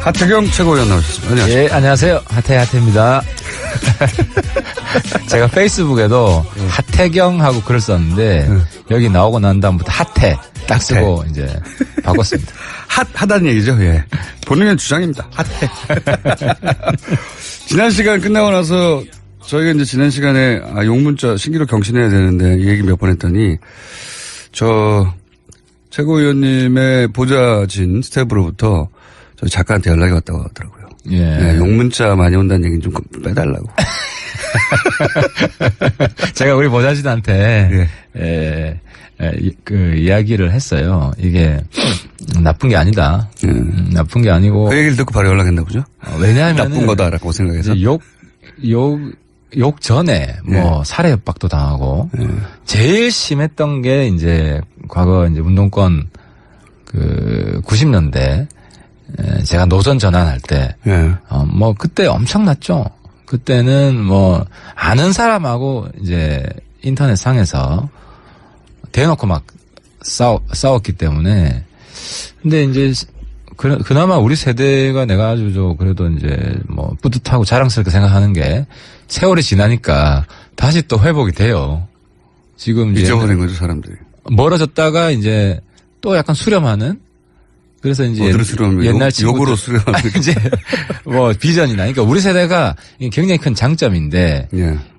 하태경 최고위원 나오셨습니다. 안녕하세요. 예, 안녕하세요. 하태입니다. 제가 페이스북에도 하태경하고 글을 썼는데 여기 나오고 난 다음부터 하태 딱 쓰고 이제 바꿨습니다. 하다는 얘기죠. 예. 본인의 주장입니다. 하태. 지난 시간 끝나고 나서 저희가 이제 지난 시간에 용문자 신기록 경신해야 되는데 이 얘기 몇 번 했더니 저 최고위원님의 보좌진 스태프로부터 저희 작가한테 연락이 왔다고 하더라고요. 예. 네, 용문자 많이 온다는 얘기는 좀 빼달라고. 제가 우리 보좌진한테 그 이야기를 했어요. 이게 나쁜 게 아니다. 나쁜 게 아니고. 그 얘기를 듣고 바로 연락했나 보죠? 왜냐하면 나쁜 거다라고 생각해서. 욕 전에 뭐 살해 협박도 당하고 제일 심했던 게 이제 과거 이제 운동권 그 90년대 제가 노선 전환할 때 뭐 그때 엄청났죠. 그때는 뭐 아는 사람하고 이제 인터넷 상에서 대놓고 막 싸웠기 때문에 근데 이제 그나마 우리 세대가 내가 아주 그래도 이제 뭐 뿌듯하고 자랑스럽게 생각하는 게 세월이 지나니까 다시 또 회복이 돼요. 지금 이제 잊어버린 거죠, 사람들이. 멀어졌다가 이제 또 약간 수렴하는 그래서 이제 옛날 욕으로 수렴하는 이제 뭐 비전이나 그러니까 우리 세대가 굉장히 큰 장점인데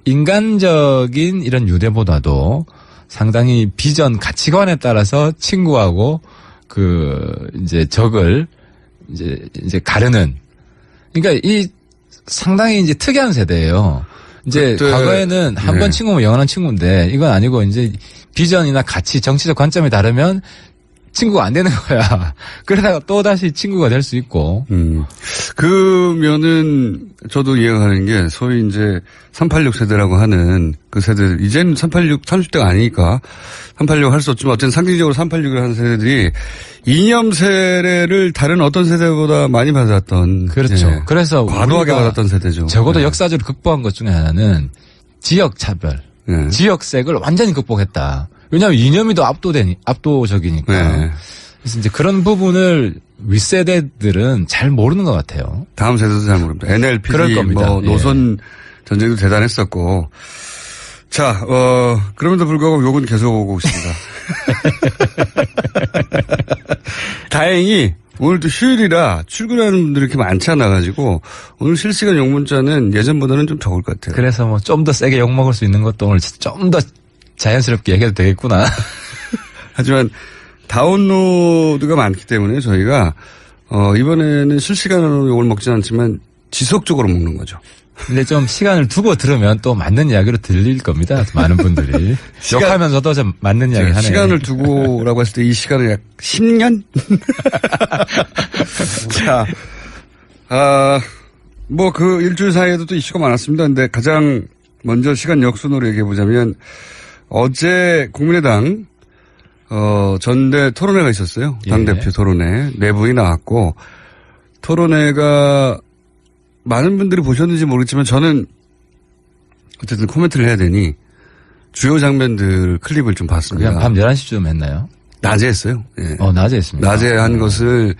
인간적인 이런 유대보다도 상당히 비전 가치관에 따라서 친구하고 그 이제 적을 이제 가르는 그러니까 이 상당히 이제 특이한 세대예요. 이제 과거에는 한 번 친구면 영원한 친구인데 이건 아니고 이제 비전이나 가치, 정치적 관점이 다르면 친구가 안 되는 거야. 그러다가 또 다시 친구가 될 수 있고. 그러면은 저도 이해가 가는 게 소위 이제 386 세대라고 하는 그 세대들 이제는 386 30대가 아니니까 386 할 수 없지만 어쨌든 상징적으로 386을 하는 세대들이 이념 세례를 다른 어떤 세대보다 많이 받았던. 그렇죠. 그래서 과도하게 받았던 세대죠. 적어도 역사적으로 극복한 것 중에 하나는 지역 차별, 지역색을 완전히 극복했다. 왜냐하면 이념이 더 압도적이니까. 그래서 이제 그런 부분을 윗세대들은 잘 모르는 것 같아요. 다음 세대도 잘 모릅니다. NLP, 뭐 노선 전쟁도 대단했었고. 자, 그럼에도 불구하고 욕은 계속 오고 있습니다. 다행히 오늘도 휴일이라 출근하는 분들이 이렇게 많지 않아가지고 오늘 실시간 욕 문자는 예전보다는 좀 적을 것 같아요. 그래서 뭐 좀 더 세게 욕 먹을 수 있는 것도 오늘 좀 더 자연스럽게 얘기해도 되겠구나. 하지만 다운로드가 많기 때문에 저희가 이번에는 실시간으로 욕을 먹지는 않지만 지속적으로 먹는 거죠. 근데 좀 시간을 두고 들으면 또 맞는 이야기로 들릴 겁니다. 많은 분들이. 욕하면서도 좀 맞는 이야기 하네요. 시간을 두고라고 했을 때 이 시간은 약 10년? 자, 뭐 그 일주일 사이에도 또 이슈가 많았습니다. 근데 가장 먼저 시간 역순으로 얘기해 보자면 어제 국민의당 전대 토론회가 있었어요. 당대표 토론회. 내부이 나왔고 토론회가 많은 분들이 보셨는지 모르겠지만 저는 어쨌든 코멘트를 해야 되니 주요 장면들 클립을 좀 봤습니다. 그냥 밤 11시쯤 했나요? 낮에 했어요. 예. 낮에 했습니다. 낮에 한 것을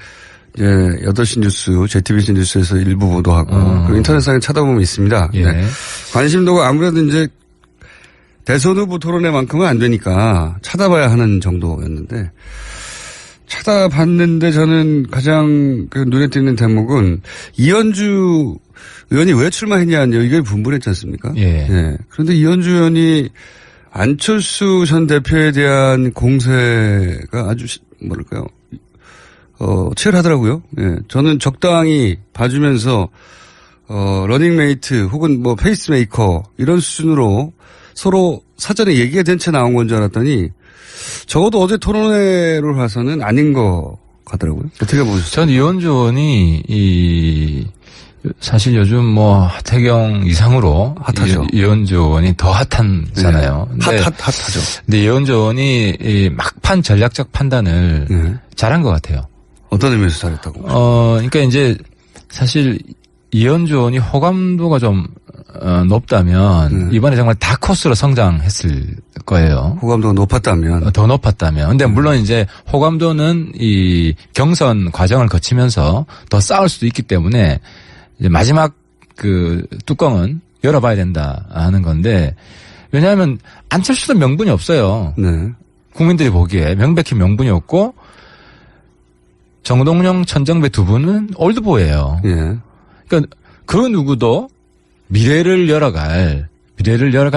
이제 8시 뉴스, JTBC 뉴스에서 일부 보도하고 그리고 인터넷상에 찾아보면 있습니다. 예. 네. 관심도가 아무래도 이제 대선 후보 토론회만큼은 안 되니까 찾아봐야 하는 정도였는데 찾아봤는데 저는 가장 그 눈에 띄는 대목은 이현주 의원이 왜 출마했냐는 의견이 분분했지 않습니까? 예. 그런데 이현주 의원이 안철수 전 대표에 대한 공세가 아주 뭐랄까요? 치열하더라고요. 예. 저는 적당히 봐주면서 러닝메이트 혹은 뭐 페이스메이커 이런 수준으로 서로 사전에 얘기가 된 채 나온 건 줄 알았더니 적어도 어제 토론회를 봐서는 아닌 것 같더라고요. 어떻게 보셨어요? 전 이현주 의원이 사실 요즘 뭐 하태경 이상으로 핫하죠. 이현주 의원이 더 핫한잖아요. 네. 핫하죠. 근데 이현주 의원이 이 막판 전략적 판단을 잘한 것 같아요. 어떤 의미에서 잘했다고? 그러니까 이제 사실 이현주 의원이 호감도가 좀 높다면 이번에 정말 다크호스로 성장했을 거예요. 호감도가 높았다면. 더 높았다면. 근데 물론 이제 호감도는 이 경선 과정을 거치면서 더 쌓을 수도 있기 때문에 이제 마지막 그 뚜껑은 열어봐야 된다 하는 건데 왜냐하면 안철수도 명분이 없어요. 네. 국민들이 보기에 명백히 명분이 없고 정동영, 천정배 두 분은 올드보이예요. 예. 그러니까 그 누구도 미래를 열어갈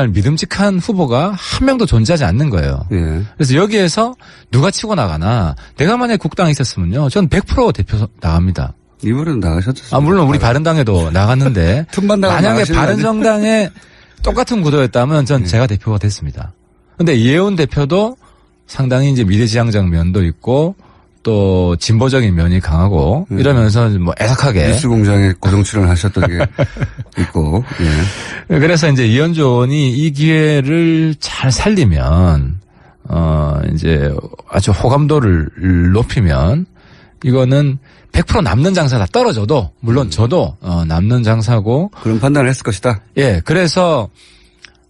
믿음직한 후보가 한 명도 존재하지 않는 거예요. 예. 그래서 여기에서 누가 치고 나가나 내가 만약에 국당에 있었으면요. 전 100% 대표 나갑니다. 이번에는 나가셨죠. 물론 우리 바른당에도 나갔는데 틈만 나가면 만약에 나가시는 거 아니에요? 바른정당에 똑같은 구도였다면 전 제가 대표가 됐습니다. 근데 이혜원 대표도 상당히 이제 미래지향적 면도 있고 또 진보적인 면이 강하고 이러면서 뭐 애석하게 뉴스공장에 고정 출연하셨던 게 있고. 예. 그래서 이제 이현주 의원이 이 기회를 잘 살리면 이제 아주 호감도를 높이면 이거는 100% 남는 장사다. 떨어져도 물론 저도 남는 장사고 그런 판단을 했을 것이다. 예. 그래서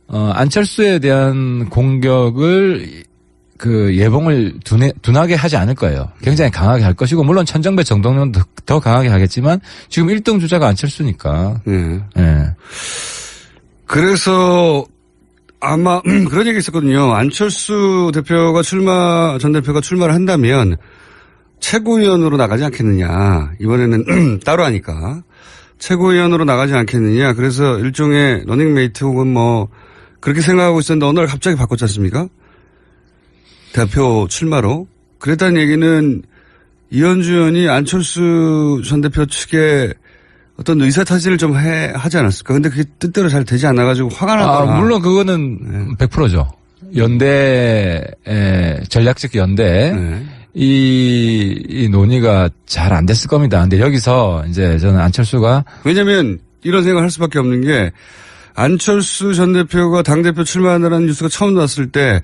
안철수에 대한 공격을 그 예봉을 둔하게 하지 않을 거예요. 굉장히 강하게 할 것이고 물론 천정배 정동영도 더 강하게 하겠지만 지금 1등 주자가 안철수니까. 예. 예. 그래서 아마 그런 얘기 있었거든요. 안철수 전 대표가 출마를 한다면 최고위원으로 나가지 않겠느냐. 이번에는 따로 하니까 최고위원으로 나가지 않겠느냐. 그래서 일종의 러닝메이트 혹은 뭐 그렇게 생각하고 있었는데 어느 날 갑자기 바꿨지 않습니까? 대표 출마로. 그랬다는 얘기는 이현주 의원이 안철수 전 대표 측에 어떤 의사타진을 좀 하지 않았을까. 근데 그게 뜻대로 잘 되지 않아가지고 화가 나더라. 물론 그거는 100%죠. 연대, 전략적 연대. 네. 이 논의가 잘 안 됐을 겁니다. 근데 여기서 이제 저는 안철수가. 왜냐면 이런 생각을 할 수밖에 없는 게 안철수 전 대표가 당대표 출마한다는 뉴스가 처음 나왔을 때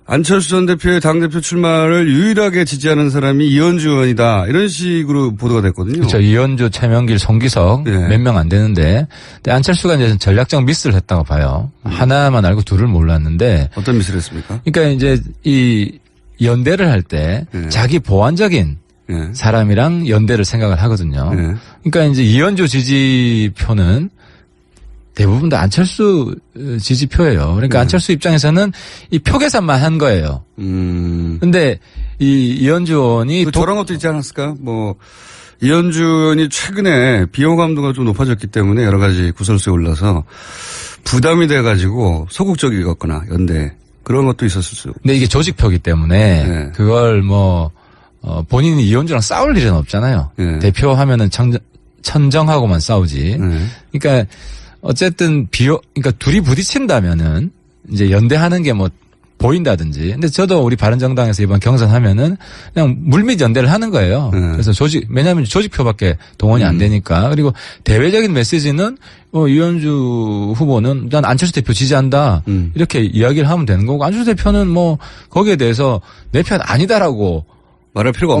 안철수 전 대표의 당대표 출마를 유일하게 지지하는 사람이 이현주 의원이다. 이런 식으로 보도가 됐거든요. 그렇죠. 이현주, 최명길, 송기석 네. 몇 명 안 되는데 근데 안철수가 이제 전략적 미스를 했다고 봐요. 하나만 알고 둘을 몰랐는데. 어떤 미스를 했습니까? 그러니까 이제 이 연대를 할 때 네. 자기 보완적인 네. 사람이랑 연대를 생각을 하거든요. 네. 그러니까 이제 이현주 지지표는 대부분 다 안철수 지지표예요. 그러니까 안철수 입장에서는 이 표 계산만 한 거예요. 근데 이 이현주 의원이 저런 것도 있지 않았을까? 뭐 이현주 의원이 최근에 비호감도가 좀 높아졌기 때문에 여러 가지 구설수에 올라서 부담이 돼가지고 소극적이었거나 연대 그런 것도 있었을 수. 근데 이게 조직표기 때문에 네. 그걸 뭐 본인이 이현주랑 싸울 일은 없잖아요. 네. 대표하면은 천정하고만 싸우지. 네. 그러니까 어쨌든 그러니까 둘이 부딪힌다면은 이제 연대하는 게 뭐 보인다든지. 근데 저도 우리 바른정당에서 이번 경선하면은 그냥 물밑 연대를 하는 거예요. 그래서 왜냐하면 조직표밖에 동원이 안 되니까. 그리고 대외적인 메시지는 이현주 후보는 난 안철수 대표 지지한다. 이렇게 이야기를 하면 되는 거고 안철수 대표는 뭐 거기에 대해서 내 편 아니다라고 말할 필요가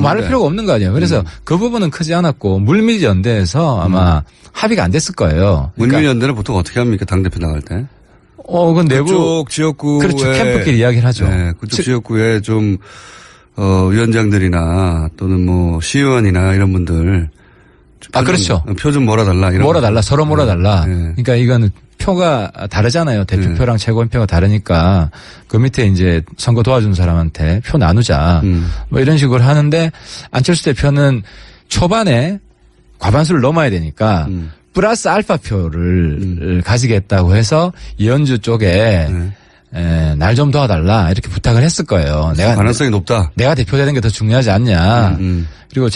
없는 거 아니에요. 그래서 그 부분은 크지 않았고 물밑 연대에서 아마 합의가 안 됐을 거예요. 그러니까 물밑 연대는 보통 어떻게 합니까? 당대표 나갈 때? 그건 내부. 그쪽 지역구에. 그렇죠. 캠프끼리 이야기를 하죠. 네, 그쪽 지역구에 좀, 위원장들이나 또는 뭐 시의원이나 이런 분들. 그렇죠. 표 좀 몰아달라. 서로 몰아달라. 네. 그러니까 이거는 표가 다르잖아요. 대표표랑 최고위원표가 다르니까 그 밑에 이제 선거 도와준 사람한테 표 나누자. 뭐 이런 식으로 하는데 안철수 대표는 초반에 과반수를 넘어야 되니까 플러스 알파 표를 가지겠다고 해서 이현주 쪽에 날 좀 도와달라 이렇게 부탁을 했을 거예요. 가능성이 높다. 내가 대표되는 게 더 중요하지 않냐. 그리고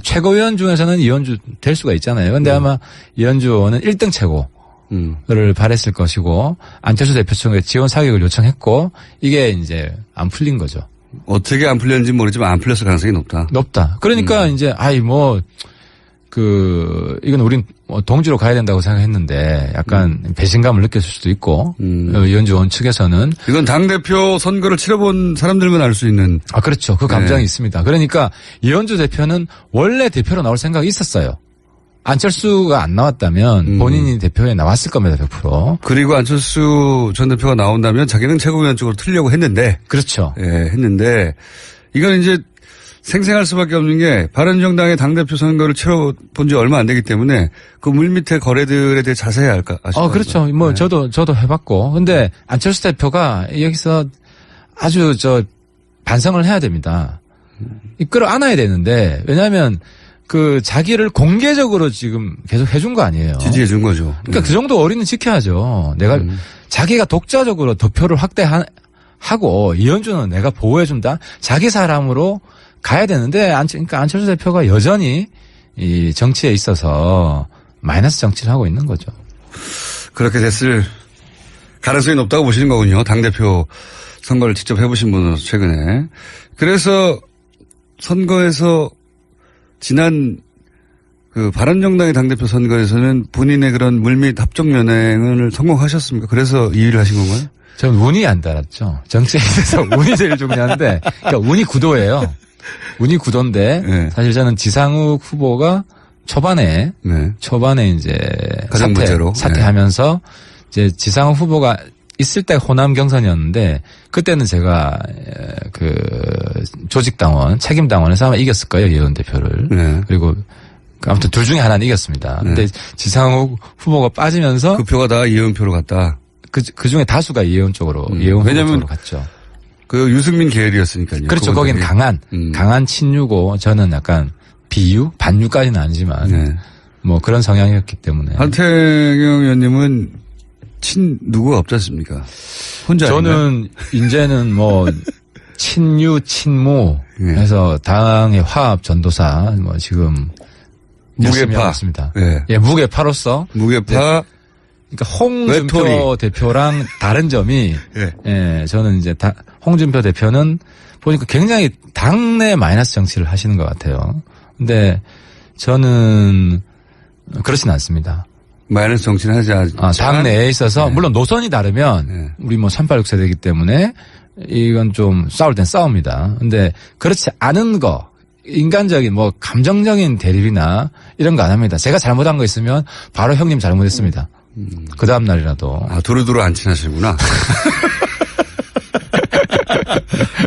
최고위원 중에서는 이현주 될 수가 있잖아요. 그런데 아마 이현주 의원은 1등 최고를 바랬을 것이고 안철수 대표 측에 지원 사격을 요청했고 이게 이제 안 풀린 거죠. 어떻게 안 풀렸는지 모르지만 안 풀렸을 가능성이 높다. 높다. 그러니까 이제 이건 우린 동지로 가야 된다고 생각했는데 약간 배신감을 느꼈을 수도 있고 이현주 의원 측에서는 이건 당대표 선거를 치러본 사람들만 알 수 있는. 그렇죠. 그 감정이 있습니다. 그러니까 이현주 대표는 원래 대표로 나올 생각이 있었어요. 안철수가 안 나왔다면 본인이 대표에 나왔을 겁니다. 100%. 그리고 안철수 전 대표가 나온다면 자기는 최고위원 쪽으로 틀려고 했는데. 그렇죠. 예, 했는데 이건 이제 생생할 수밖에 없는 게 바른정당의 당대표 선거를 치러본 지 얼마 안 되기 때문에 그 물밑의 거래들에 대해 자세히 아시죠? 그렇죠. 뭐 네. 저도 해봤고. 근데 안철수 대표가 여기서 아주 반성을 해야 됩니다. 이끌어 안아야 되는데 왜냐하면 그 자기를 공개적으로 지금 계속 해준 거 아니에요. 지지해 준 거죠. 그러니까 그 정도 어리는 지켜야죠. 내가 자기가 독자적으로 득표를 확대하고 이현주는 내가 보호해준다. 자기 사람으로 가야 되는데 그러니까 안철수 대표가 여전히 이 정치에 있어서 마이너스 정치를 하고 있는 거죠. 그렇게 됐을 가능성이 높다고 보시는 거군요. 당대표 선거를 직접 해보신 분으로서 최근에. 그래서 선거에서 지난 그 바른정당의 당대표 선거에서는 본인의 그런 물밑 합종 연행을 성공하셨습니까? 그래서 2위를 하신 건가요? 저는 운이 안 따랐죠. 정치에 있어서 운이 제일 중요한데, 그러니까 운이 구도예요. 운이 구도인데 네. 사실 저는 지상욱 후보가 초반에 이제 가장 문제로 사퇴하면서 이제 지상욱 후보가 있을 때 호남 경선이었는데 그때는 제가 그 조직당원 책임당원에서 아마 이겼을 거예요. 예원 대표를. 그리고 아무튼 둘 중에 하나는 이겼습니다. 근데 지상욱 후보가 빠지면서 그 표가 다 이혜원 표로 갔다. 그 중에 다수가 이혜원 쪽으로 이혜원 후보 쪽으로 갔죠. 그 유승민 계열이었으니까요. 그렇죠. 거긴 강한 친유고 저는 약간 비유, 반유까지는 아니지만 뭐 그런 성향이었기 때문에. 한태경 의원님은 누구가 없지 않습니까? 혼자. 저는 이제는 뭐 친유, 친무 해서 당의 화합 전도사 뭐 지금 무게파 있습니다. 예, 무게파로서. 무게파. 그러니까 홍준표 대표랑 다른 점이 저는 이제 홍준표 대표는 보니까 굉장히 당내 마이너스 정치를 하시는 것 같아요. 근데 저는 그렇진 않습니다. 마이너스 정치는 하지 않죠. 당내에 있어서 물론 노선이 다르면 우리 뭐 386세대이기 때문에 이건 좀 싸울 땐 싸웁니다. 근데 그렇지 않은 거 인간적인 뭐 감정적인 대립이나 이런 거 안 합니다. 제가 잘못한 거 있으면 바로 형님 잘못했습니다. 그 다음 날이라도. 두루두루 안 친하시구나.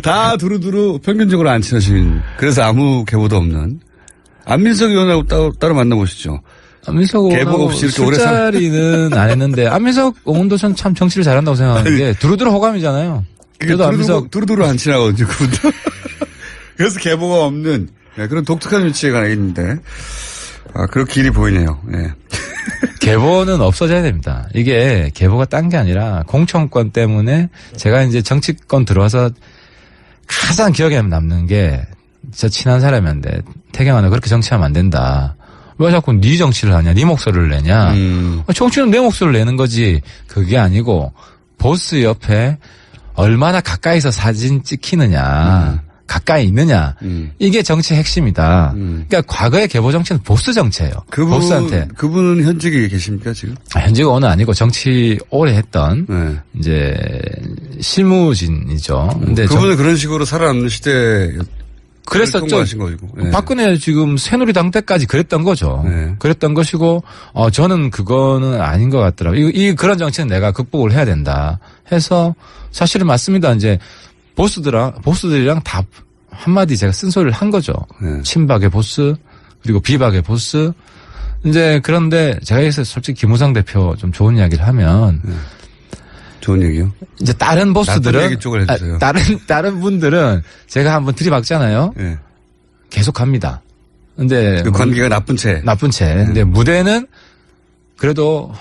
다 두루두루 평균적으로 안 친하신. 그래서 아무 계보도 없는. 안민석 의원하고 따로 만나보시죠. 안민석 계보 없이 이렇게 오래 술자리는 안 했는데 안민석 의원도 전 참 정치를 잘한다고 생각하는 게 두루두루 호감이잖아요. 그래도 안민석 두루두루 안 친하거든요. 그분도. 그래서 계보가 없는 그런 독특한 위치에 가 있는데 그런 길이 보이네요. 계보는 없어져야 됩니다. 이게 계보가 딴 게 아니라 공천권 때문에 제가 이제 정치권 들어와서 가장 기억에 남는 게 저 친한 사람이었는데 태경아 너 그렇게 정치하면 안 된다. 왜 자꾸 네 정치를 하냐? 네 목소리를 내냐? 정치는 내 목소리를 내는 거지. 그게 아니고 보스 옆에 얼마나 가까이서 사진 찍히느냐. 가까이 있느냐. 이게 정치의 핵심이다. 그러니까 과거의 계보 정치는 보스 정치예요. 보스한테. 그분은 현직에 계십니까 지금? 현직 의원은 아니고 정치 오래 했던 이제 실무진이죠. 근데 그분은 그런 식으로 살아남는 시대에 그랬었죠. 박근혜 지금 새누리당 때까지 그랬던 거죠. 그랬던 것이고 저는 그거는 아닌 것 같더라고요. 그런 정치는 내가 극복을 해야 된다 해서 사실은 맞습니다. 이제 보스들이랑 다 한마디 제가 쓴소리를 한 거죠. 친박의 보스, 그리고 비박의 보스. 이제 그런데 제가 여기서 솔직히 김우상 대표 좀 좋은 이야기를 하면. 좋은 얘기요? 이제 다른 보스들은. 얘기 쪽을 해주세요. 다른 분들은 제가 한번 들이박잖아요. 계속 합니다. 근데. 그 관계가 나쁜 채. 근데 무대는 그래도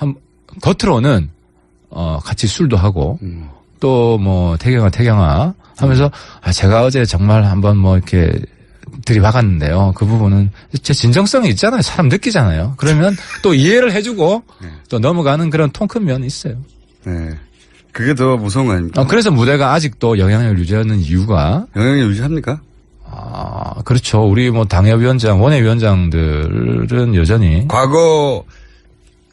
겉으로는, 같이 술도 하고. 또 뭐 태경아 하면서 제가 어제 정말 한번 뭐 이렇게 들이박았는데요. 그 부분은 제 진정성이 있잖아요. 사람 느끼잖아요. 그러면 또 이해를 해주고 또 넘어가는 그런 통 큰 면이 있어요. 그게 더 무서운 거 아닙니까? 그래서 무대가 아직도 영향력을 유지하는 이유가 영향력 유지합니까? 그렇죠. 우리 뭐 당협위원장, 원외위원장들은 여전히 과거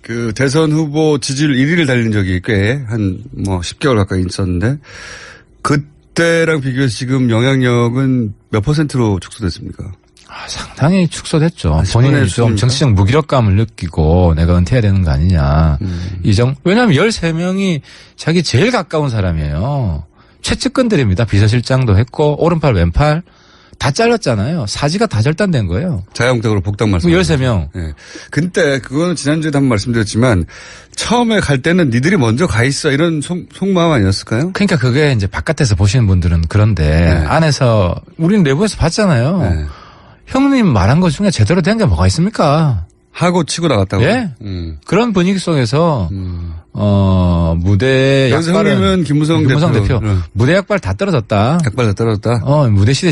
그 대선 후보 지지율 1위를 달린 적이 꽤 한 뭐 10개월 가까이 있었는데 그때랑 비교해서 지금 영향력은 몇 %로 축소됐습니까? 상당히 축소됐죠. 10분의 본인이 좀 수입니까? 정치적 무기력감을 느끼고 내가 은퇴해야 되는 거 아니냐. 왜냐하면 13명이 자기 제일 가까운 사람이에요. 최측근들입니다. 비서실장도 했고 오른팔 왼팔 다 잘렸잖아요. 사지가 다 절단된 거예요. 자영적으로 복당 말씀. 13명. 예. 근데 그거는 지난주에도 한번 말씀드렸지만 처음에 갈 때는 니들이 먼저 가 있어 이런 속마음 아니었을까요? 그러니까 그게 이제 바깥에서 보시는 분들은 그런데 네. 안에서 우리는 내부에서 봤잖아요. 네. 형님 말한 것 중에 제대로 된 게 뭐가 있습니까? 하고 치고 나갔다고. 예. 그런 분위기 속에서 무대 그래서 약발은 형님은 김무성 대표 무대 약발 다 떨어졌다. 약발 다 떨어졌다. 무대 시대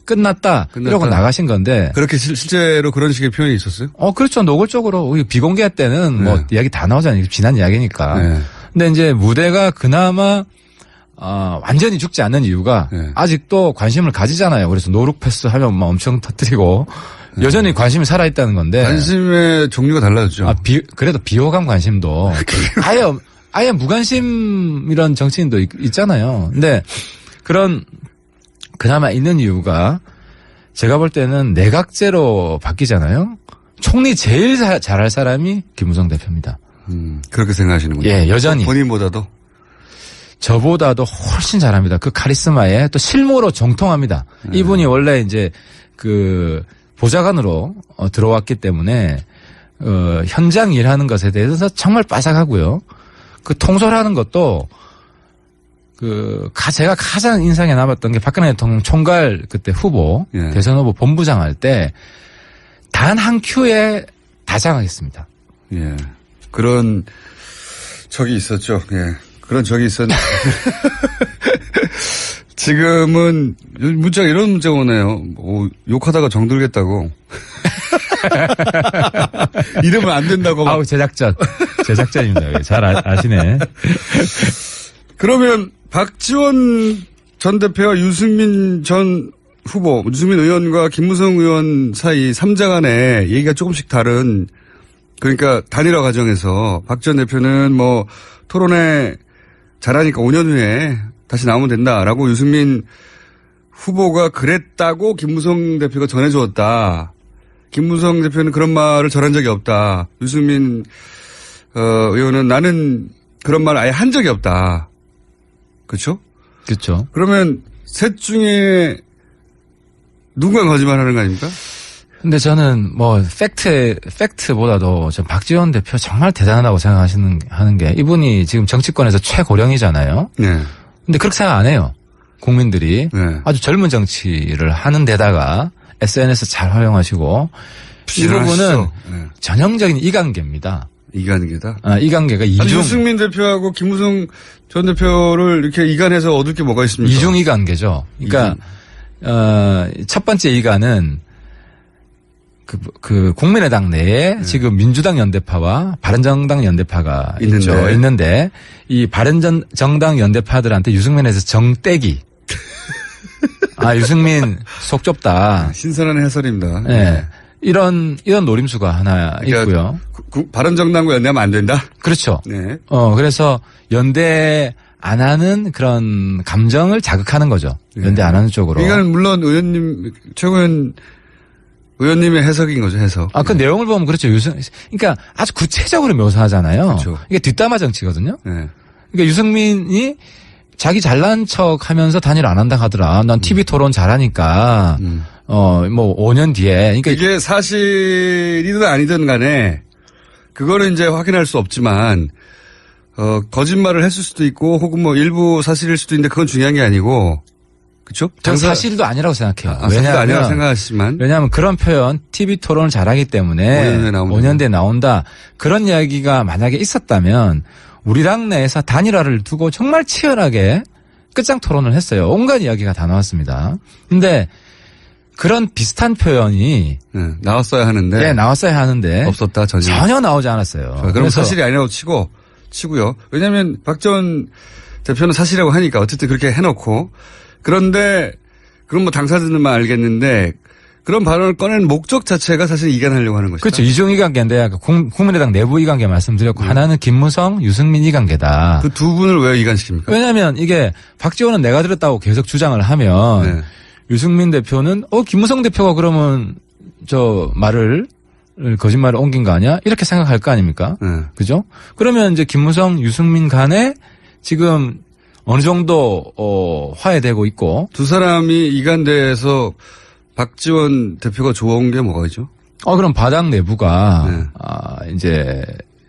끝났다. 이러고 나가신 건데. 그렇게 실제로 그런 식의 표현이 있었어요? 그렇죠. 노골적으로 비공개 때는 뭐 이야기 다 나오잖아요. 지난 이야기니까. 네. 근데 이제 무대가 그나마 완전히 죽지 않는 이유가 네. 아직도 관심을 가지잖아요. 그래서 노룩 패스 하면 막 엄청 터뜨리고 여전히 관심이 살아있다는 건데. 관심의 종류가 달라졌죠. 그래도 비호감 관심도 아예 무관심 이런 정치인도 있잖아요. 근데 그런 그나마 있는 이유가 제가 볼 때는 내각제로 바뀌잖아요. 총리 제일 잘할 사람이 김무성 대표입니다. 그렇게 생각하시는군요. 예, 여전히. 본인보다도? 저보다도 훨씬 잘합니다. 그 카리스마에 또 실무로 정통합니다. 이분이 원래 이제 보좌관으로 들어왔기 때문에 현장 일하는 것에 대해서 정말 빠삭하고요. 그 통솔하는 것도 제가 가장 인상에 남았던 게 박근혜 대통령 총괄 그때 후보, 예. 대선 후보 본부장 할 때 단 한 큐에 다 장악했습니다. 예. 그런 적이 있었죠. 예. 그런 적이 있었는데. 지금은 이런 문자가 오네요. 욕하다가 정들겠다고. 이러면 안 된다고. 아우, 제작전입니다. 잘 아시네. 그러면 박지원 전 대표와 유승민 전 후보, 유승민 의원과 김무성 의원 사이 3자 간의 얘기가 조금씩 다른, 그러니까 단일화 과정에서 박 전 대표는 뭐 토론회 잘하니까 5년 후에 다시 나오면 된다라고 유승민 후보가 그랬다고 김무성 대표가 전해주었다. 김무성 대표는 그런 말을 전한 적이 없다. 유승민 의원은 나는 그런 말을 아예 한 적이 없다. 그렇죠? 그렇죠. 그러면 셋 중에 누군가 거짓말하는 거 아닙니까? 근데 저는 뭐 팩트보다도 전 박지원 대표 정말 대단하다고 하는 게 이분이 지금 정치권에서 최고령이잖아요. 네. 근데 그렇게 생각 안 해요. 국민들이 네. 아주 젊은 정치를 하는 데다가 SNS 잘 활용하시고 이 부분은 네. 전형적인 이관계입니다. 이관계다. 이관계가 아니, 유승민 대표하고 김무성 전 대표를 이렇게 이관해서 얻을 게 뭐가 있습니까? 이중 이관계죠. 그러니까 첫 번째 이관은 국민의당 내에 지금 민주당 연대파와 바른정당 연대파가 있는데 이 바른정당 연대파들한테 유승민에서 정떼기. 유승민 속 좁다. 신선한 해설입니다. 네. 이런 노림수가 하나 있고요. 바른정당과 연대하면 안 된다? 그렇죠. 네. 그래서 연대 안 하는 그런 감정을 자극하는 거죠. 연대 안 하는 쪽으로. 이건 물론 최고위원 의원님의 해석인 거죠, 해석. 그 내용을 보면 그렇죠. 그러니까 아주 구체적으로 묘사하잖아요. 그렇죠. 이게 뒷담화 정치거든요. 네. 그러니까 유승민이 자기 잘난 척 하면서 단일 안 한다 하더라. 난 TV 토론 잘하니까, 뭐 5년 뒤에. 그러니까 이게 사실이든 아니든 간에, 그거는 이제 확인할 수 없지만, 거짓말을 했을 수도 있고, 혹은 뭐 일부 사실일 수도 있는데 그건 중요한 게 아니고, 그쵸? 전 사실도 아니라고 생각해요. 사실도 아니라고 생각하시지만. 왜냐하면 그런 표현, TV 토론을 잘하기 때문에 5년 뒤에 나온다. 그런 이야기가 만약에 있었다면 우리 당 내에서 단일화를 두고 정말 치열하게 끝장 토론을 했어요. 온갖 이야기가 다 나왔습니다. 근데 그런 비슷한 표현이 나왔어야 하는데. 네, 나왔어야 하는데. 없었다, 전혀 나오지 않았어요. 그럼 사실이 아니라고 치고요. 왜냐하면 박 전 대표는 사실이라고 하니까 어쨌든 그렇게 해놓고. 그런데 그럼 뭐 당사자들만 알겠는데 그런 발언을 꺼낸 목적 자체가 사실 이관하려고 하는 것이다. 그렇죠. 이중 이관계인데 국민의당 내부 이관계 말씀드렸고 하나는 김무성, 유승민 이관계다. 그 두 분을 왜 이관시킵니까? 왜냐하면 이게 박지원은 내가 들었다고 계속 주장을 하면 유승민 대표는 김무성 대표가 그러면 거짓말을 옮긴 거 아니야? 이렇게 생각할 거 아닙니까? 그죠? 그러면 이제 김무성, 유승민 간에 지금 어느 정도 화해되고 있고 두 사람이 이간돼서 박지원 대표가 좋은 게 뭐가 있죠? 그럼 바닥 내부가 이제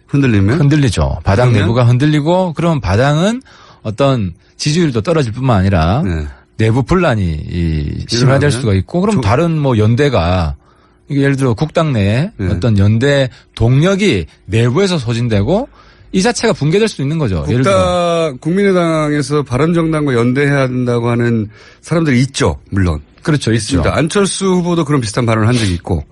흔들리죠. 바닥 내부가 흔들리고 그러면 바닥은 어떤 지지율도 떨어질 뿐만 아니라 내부 분란이 심화될 수가 있고 그럼 다른 연대가 예를 들어 국당 내에 어떤 연대 동력이 내부에서 소진되고 이 자체가 붕괴될 수 있는 거죠. 예를 들어 국민의당에서 바른정당과 연대해야 된다고 하는 사람들이 있죠. 물론. 그렇죠. 있습니다. 안철수 후보도 그런 비슷한 발언을 한 적이 있고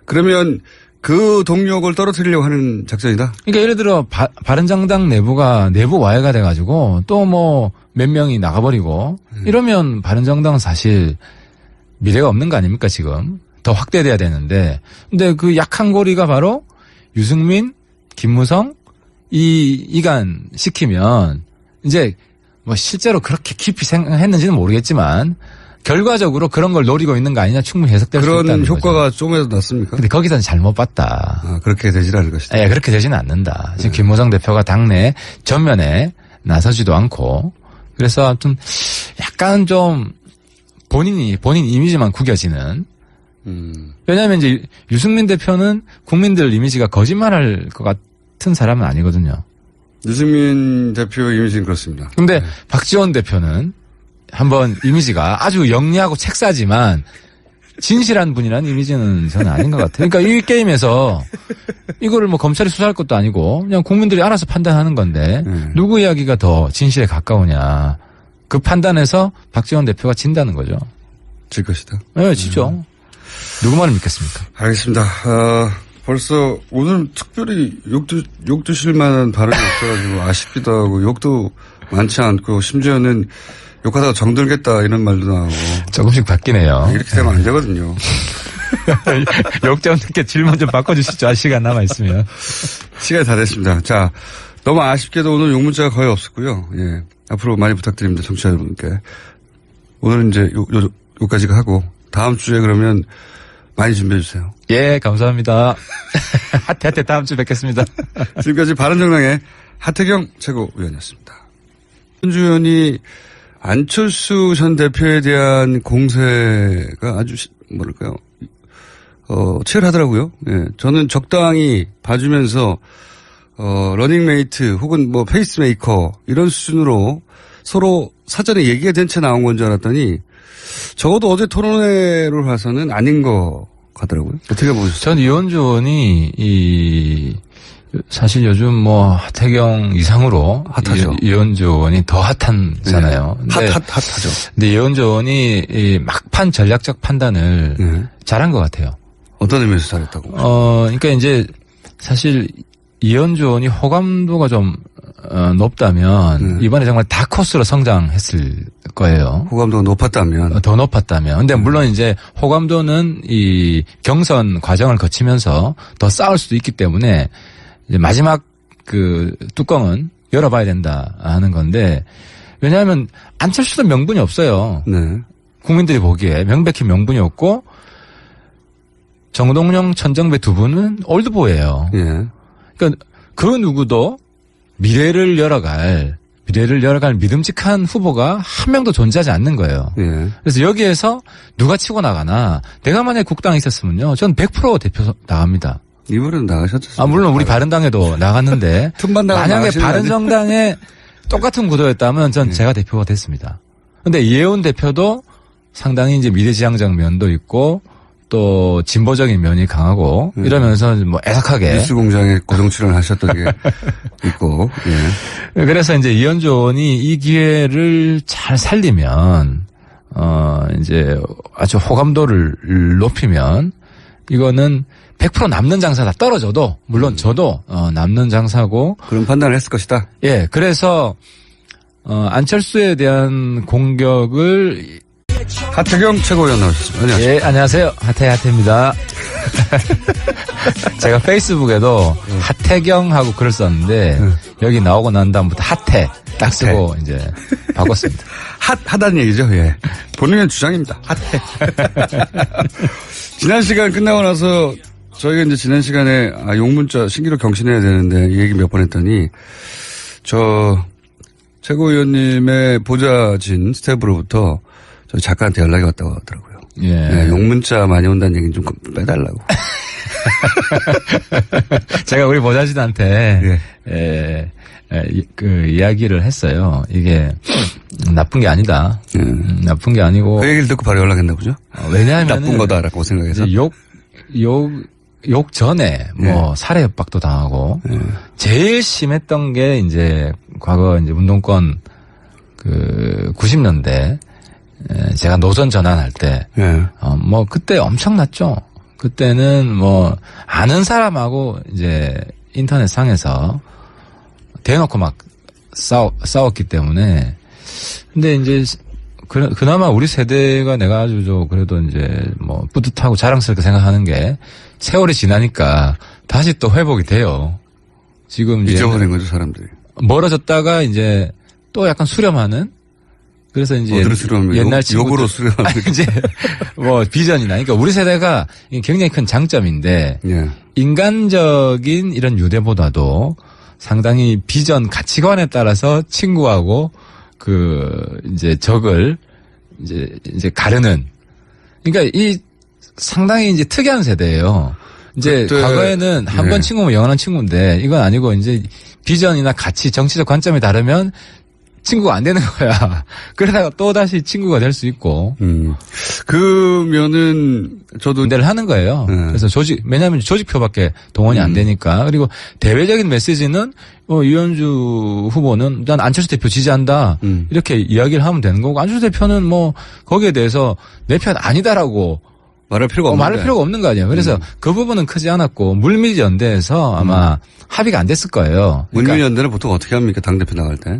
그러면 그 동력을 떨어뜨리려고 하는 작전이다? 그러니까 예를 들어 바른정당 내부가 내부 와해가 돼가지고 또 몇 명이 나가버리고 이러면 바른정당은 사실 미래가 없는 거 아닙니까 지금? 더 확대돼야 되는데 근데 그 약한 고리가 바로 유승민, 김무성 이간 시키면 이제 실제로 그렇게 깊이 생각했는지는 모르겠지만 결과적으로 그런 걸 노리고 있는 거 아니냐 충분히 해석될 수 있다는 거죠. 그런 효과가 좀에도 났습니까? 근데 거기서는 잘못 봤다. 그렇게 되질 않을 것이다. 네, 그렇게 되지는 않는다. 지금 김무성 대표가 당내 전면에 나서지도 않고 그래서 아무튼 약간 좀 본인 이미지만 구겨지는 왜냐하면 이제 유승민 대표는 국민들 이미지가 거짓말할 것 같은 사람은 아니거든요. 유승민 대표 이미지는 그렇습니다. 근데 박지원 대표는 한번 이미지가 아주 영리하고 책사지만 진실한 분이라는 이미지는 저는 아닌 것 같아요. 그러니까 이 게임에서 이거를 검찰이 수사할 것도 아니고 그냥 국민들이 알아서 판단하는 건데 누구 이야기가 더 진실에 가까우냐. 그 판단에서 박지원 대표가 진다는 거죠. 질 것이다. 네, 지죠. 누구 말을 믿겠습니까? 알겠습니다. 벌써 오늘 특별히 욕 드실 만한 발언이 없어가지고 아쉽기도 하고 욕도 많지 않고 심지어는 욕하다가 정들겠다 이런 말도 나오고. 조금씩 바뀌네요. 이렇게 되면 안 되거든요. 욕 좀 듣게 질문 좀 바꿔주시죠. 시간 남아있으면. 시간이 다 됐습니다. 자, 너무 아쉽게도 오늘 욕 문자가 거의 없었고요. 예. 앞으로 많이 부탁드립니다. 청취자 여러분께. 오늘은 이제 요까지가 하고 다음 주에 그러면 많이 준비해 주세요. 예, 감사합니다. 하태 다음 주에 뵙겠습니다. 지금까지 바른정당의 하태경 최고위원이었습니다. 현주 의원이 안철수 전 대표에 대한 공세가 아주 치열하더라고요. 예. 저는 적당히 봐주면서 러닝메이트 혹은 페이스메이커 이런 수준으로 서로 사전에 얘기가 된 채 나온 건 줄 알았더니 적어도 어제 토론회를 봐서는 아닌 것 같더라고요. 어떻게 보셨어요? 전 이현주 의원이 사실 요즘 하태경 이상으로 핫하죠. 이현주 의원이 더 핫하잖아요. 네. 핫하죠. 근데 이현주 의원이 이 막판 전략적 판단을 잘한 것 같아요. 어떤 의미에서 잘했다고? 그러니까 이제 사실 이현주 의원이 호감도가 좀 높다면 이번에 정말 다코스로 성장했을 거예요. 호감도가 높았다면? 더 높았다면. 근데 물론 이제 호감도는 이 경선 과정을 거치면서 더 쌓을 수도 있기 때문에 이제 마지막 그 뚜껑은 열어봐야 된다 하는 건데 왜냐하면 안철수도 명분이 없어요. 네. 국민들이 보기에 명백히 명분이 없고 정동영, 천정배 두 분은 올드보이예요. 예. 그러니까 그 누구도 미래를 열어갈 믿음직한 후보가 한 명도 존재하지 않는 거예요. 예. 그래서 여기에서 누가 치고 나가나 내가 만약에 국당에 있었으면요. 전 100% 대표 나갑니다. 이번에는 나가셨죠. 물론 우리 바른당에도 나갔는데 만약에 바른정당에 똑같은 구도였다면 전 제가 대표가 됐습니다. 근데 이혜원 대표도 상당히 이제 미래지향적 면도 있고 또 진보적인 면이 강하고 이러면서 애석하게 뉴스공장에 고정 출연하셨던 게 있고. 예. 그래서 이제 이현주 의원이 이 기회를 잘 살리면 이제 아주 호감도를 높이면 이거는 100% 남는 장사다. 떨어져도 물론 저도 남는 장사고 그런 판단을 했을 것이다. 예, 그래서 안철수에 대한 공격을 하태경 최고위원 나오셨습니다. 안녕하세요. 예, 안녕하세요. 하태입니다. 제가 페이스북에도 하태경 하고 글을 썼는데 여기 나오고 난 다음부터 하태 딱 쓰고 이제 바꿨습니다. 핫하다는 얘기죠. 예. 본인의 주장입니다. 핫해. 지난 시간 끝나고 나서 저희가 이제 지난 시간에 용문자 신기록 경신해야 되는데 이 얘기 몇 번 했더니 최고위원님의 보좌진 스태프로부터 저희 작가한테 연락이 왔다고 하더라고요. 예. 네, 용문자 많이 온다는 얘기는 좀 빼달라고. 제가 우리 보좌진한테 그 이야기를 했어요. 이게 나쁜 게 아니다. 나쁜 게 아니고. 그 얘기를 듣고 바로 연락했나 보죠? 왜냐하면 나쁜 거다라고 생각해서. 욕 전에 뭐 살해 협박도 당하고 제일 심했던 게 이제 과거 이제 운동권 그 90년대 제가 노선 전환할 때 뭐 그때 엄청났죠. 그때는 뭐 아는 사람하고 이제 인터넷 상에서 대놓고 막 싸웠기 때문에 근데 이제 그나마 우리 세대가 내가 아주 그래도 이제 뭐 뿌듯하고 자랑스럽게 생각하는 게 세월이 지나니까 다시 또 회복이 돼요. 지금 잊어버린 거죠, 사람들이. 멀어졌다가 이제 또 약간 수렴하는 그래서 이제 옛날 욕으로 수렴하는 이제 뭐 비전이나 그러니까 우리 세대가 굉장히 큰 장점인데 인간적인 이런 유대보다도 상당히 비전 가치관에 따라서 친구하고 그 이제 적을 이제 가르는 그러니까 이 상당히 이제 특이한 세대예요. 이제 과거에는 한 번 친구면 영원한 친구인데 이건 아니고 이제 비전이나 가치, 정치적 관점이 다르면 친구가 안 되는 거야. 그러다가 또 다시 친구가 될 수 있고. 그러면은 저도 내를 하는 거예요. 그래서 왜냐하면 조직표밖에 동원이 안 되니까. 그리고 대외적인 메시지는 이현주 후보는 난 안철수 대표 지지한다. 이렇게 이야기를 하면 되는 거고 안철수 대표는 뭐 거기에 대해서 내 편 아니다라고 말할 필요가 없는 거 아니에요. 그래서 그 부분은 크지 않았고 물밑연대에서 아마 합의가 안 됐을 거예요. 그러니까 물밑연대는 보통 어떻게 합니까? 당대표 나갈 때?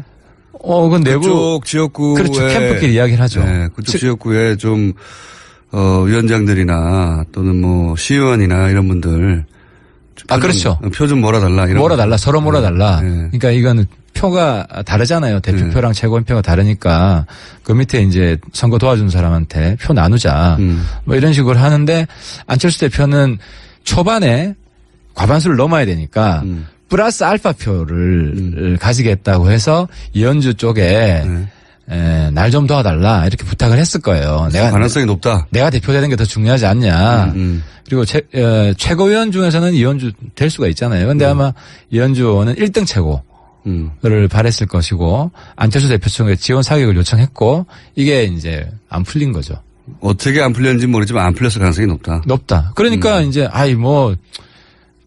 그건 내부. 그쪽 지역구에. 그렇죠. 캠프끼리 이야기를 하죠. 네, 그쪽 지역구에 좀, 위원장들이나 또는 뭐 시의원이나 이런 분들. 그렇죠. 표 좀 몰아달라. 서로 몰아달라. 그러니까 이거는 표가 다르잖아요. 대표표랑 최고위원표가 다르니까 그 밑에 이제 선거 도와준 사람한테 표 나누자. 뭐 이런 식으로 하는데 안철수 대표는 초반에 과반수를 넘어야 되니까 플러스 알파 표를 가지겠다고 해서 이현주 쪽에 날 좀 도와달라 이렇게 부탁을 했을 거예요. 내가 가능성이 높다. 내가 대표되는 게 더 중요하지 않냐. 그리고 최고위원 중에서는 이현주 될 수가 있잖아요. 그런데 아마 이현주 의원은 1등 최고를 바랬을 것이고 안철수 대표 측에 지원 사격을 요청했고 이게 이제 안 풀린 거죠. 어떻게 안 풀렸는지 모르지만 안 풀렸을 가능성이 높다. 높다. 그러니까 이제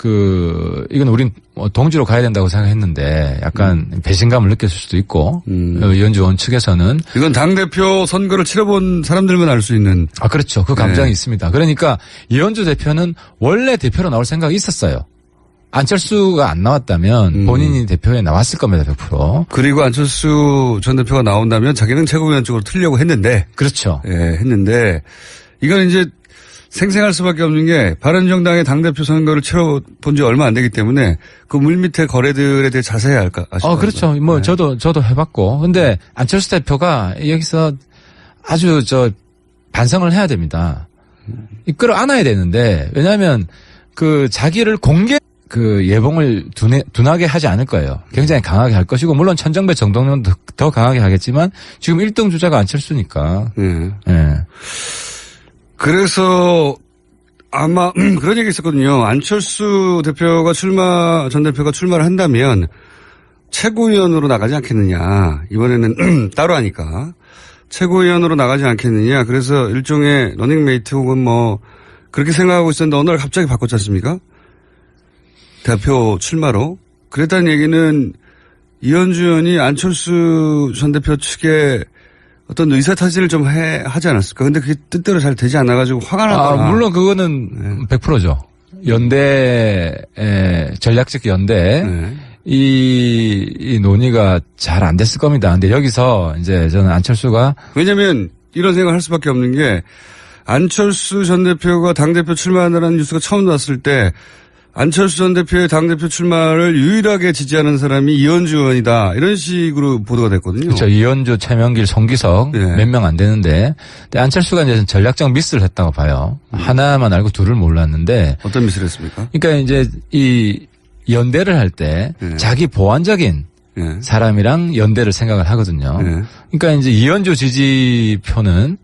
이건 우린 동지로 가야 된다고 생각했는데 약간 배신감을 느꼈을 수도 있고 이현주 의원 측에서는 이건 당대표 선거를 치러본 사람들만 알 수 있는 그렇죠. 그 감정이 있습니다. 그러니까 이현주 대표는 원래 대표로 나올 생각이 있었어요. 안철수가 안 나왔다면 본인이 대표에 나왔을 겁니다. 100%. 그리고 안철수 전 대표가 나온다면 자기는 최고위원 쪽으로 틀려고 했는데 그렇죠. 했는데 이건 이제 생생할 수밖에 없는 게 바른정당의 당대표 선거를 치러본 지 얼마 안 되기 때문에 그 물밑의 거래들에 대해 자세히 아시죠? 그렇죠. 뭐 저도 해봤고. 근데 안철수 대표가 여기서 아주 반성을 해야 됩니다. 끌어안아야 되는데 왜냐하면 그 자기를 공개 예봉을 둔하게 하지 않을 거예요. 굉장히 강하게 할 것이고 물론 천정배 정동영도 더 강하게 하겠지만 지금 1등 주자가 안철수니까. 그래서 아마 그런 얘기 있었거든요. 안철수 전 대표가 출마를 한다면 최고위원으로 나가지 않겠느냐. 이번에는 따로 하니까. 최고위원으로 나가지 않겠느냐. 그래서 일종의 러닝메이트 혹은 뭐 그렇게 생각하고 있었는데 어느 날 갑자기 바꿨지 않습니까? 대표 출마로. 그랬다는 얘기는 이현주 의원이 안철수 전 대표 측에 어떤 의사타진을 좀 하지 않았을까? 근데 그게 뜻대로 잘 되지 않아가지고 화가 나더라. 물론 그거는 100%죠. 전략적 연대. 이 논의가 잘 안 됐을 겁니다. 근데 여기서 이제 저는 안철수가. 왜냐면 이런 생각을 할 수밖에 없는 게 안철수 전 대표가 당대표 출마한다는 뉴스가 처음 나왔을 때 안철수 전 대표의 당대표 출마를 유일하게 지지하는 사람이 이현주 의원이다. 이런 식으로 보도가 됐거든요. 그렇죠. 이현주, 최명길, 송기석 네. 몇 명 안 되는데 근데 안철수가 이제 전략적 미스를 했다고 봐요. 하나만 알고 둘을 몰랐는데 어떤 미스를 했습니까? 그러니까 이제 이 연대를 할 때 네. 자기 보완적인 네. 사람이랑 연대를 생각을 하거든요. 네. 그러니까 이제 이현주 지지표는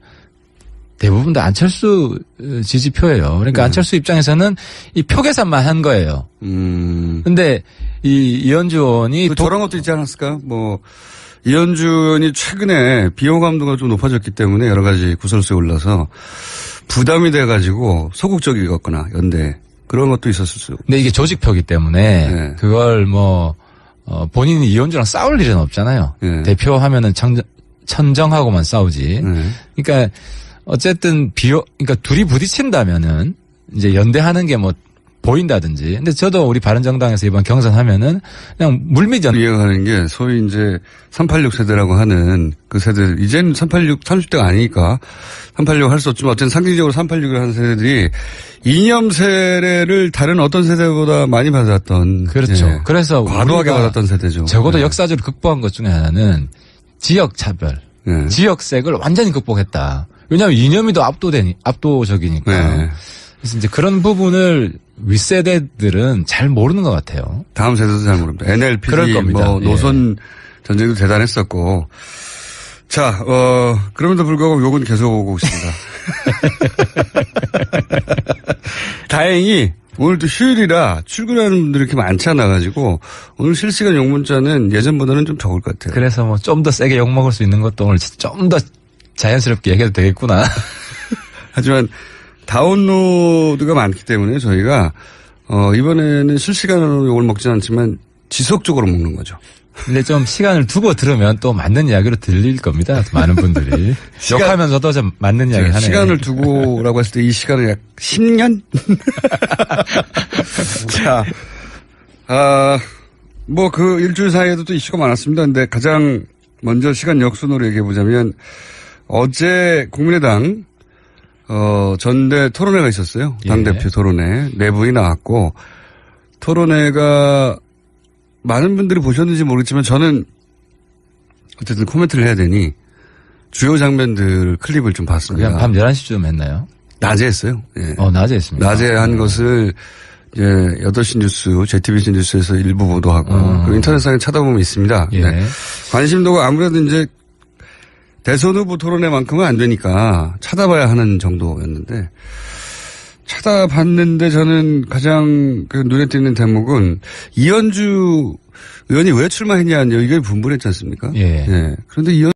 대부분 다 안철수 지지표예요. 그러니까 안철수 입장에서는 이 표 계산만 한 거예요. 근데 이 이현주 의원이 저런 것도 있지 않았을까? 뭐 이현주 의원이 최근에 비용 감도가 좀 높아졌기 때문에 여러 가지 구설수에 올라서 부담이 돼가지고 소극적이었거나 연대 그런 것도 있었을 수. 근데 이게 조직표기 때문에 네. 그걸 뭐 본인이 이현주랑 싸울 일은 없잖아요. 네. 대표하면은 천정하고만 싸우지. 네. 그러니까 어쨌든 그러니까 둘이 부딪힌다면은 이제 연대하는 게 뭐 보인다든지. 근데 저도 우리 바른정당에서 이번 경선하면은 그냥 물밑 이해가는 게 소위 이제 386 세대라고 하는 그 세대, 이제는 386, 30대가 아니니까 386 할 수 없지만 어쨌든 상징적으로 386을 하는 세대들이 이념 세례를 다른 어떤 세대보다 많이 받았던. 그렇죠. 예. 그래서 과도하게 받았던 세대죠. 적어도 예. 역사적으로 극복한 것 중에 하나는 지역 차별, 예. 지역색을 완전히 극복했다. 왜냐하면 이념이 더 압도적이니까. 네. 그래서 이제 그런 부분을 윗세대들은 잘 모르는 것 같아요. 다음 세대도 잘 모릅니다. NLP, 그럴 겁니다. 뭐 노선 전쟁도 대단했었고. 자, 그럼에도 불구하고 욕은 계속 오고 있습니다. 다행히 오늘도 휴일이라 출근하는 분들이 이렇게 많지 않아가지고 오늘 실시간 욕 문자는 예전보다는 좀 적을 것 같아요. 그래서 뭐 좀 더 세게 욕 먹을 수 있는 것도 오늘 좀 더 자연스럽게 얘기해도 되겠구나. 하지만 다운로드가 많기 때문에 저희가 이번에는 실시간으로 욕을 먹지는 않지만 지속적으로 먹는 거죠. 근데 좀 시간을 두고 들으면 또 맞는 이야기로 들릴 겁니다. 많은 분들이. 욕하면서도 좀 맞는 이야기 하네요. 시간을 두고라고 했을 때 이 시간은 약 10년? 자, 뭐 그 일주일 사이에도 또 이슈가 많았습니다. 근데 가장 먼저 시간 역순으로 얘기해 보자면 어제 국민의당 전대 토론회가 있었어요. 당대표 토론회. 내부에 나왔고 토론회가 많은 분들이 보셨는지 모르겠지만 저는 어쨌든 코멘트를 해야 되니 주요 장면들 클립을 좀 봤습니다. 그냥 밤 11시쯤 했나요? 낮에 했어요. 예. 낮에 했습니다. 낮에 한 것을 이제 8시 뉴스, JTBC 뉴스에서 일부 보도하고 그리고 인터넷상에 찾아보면 있습니다. 예. 네. 관심도가 아무래도 이제 대선 후보 토론회만큼은 안 되니까 찾아봐야 하는 정도였는데 찾아봤는데 저는 가장 그 눈에 띄는 대목은 이현주 의원이 왜 출마했냐 이게 분분했지 않습니까? 예. 그런데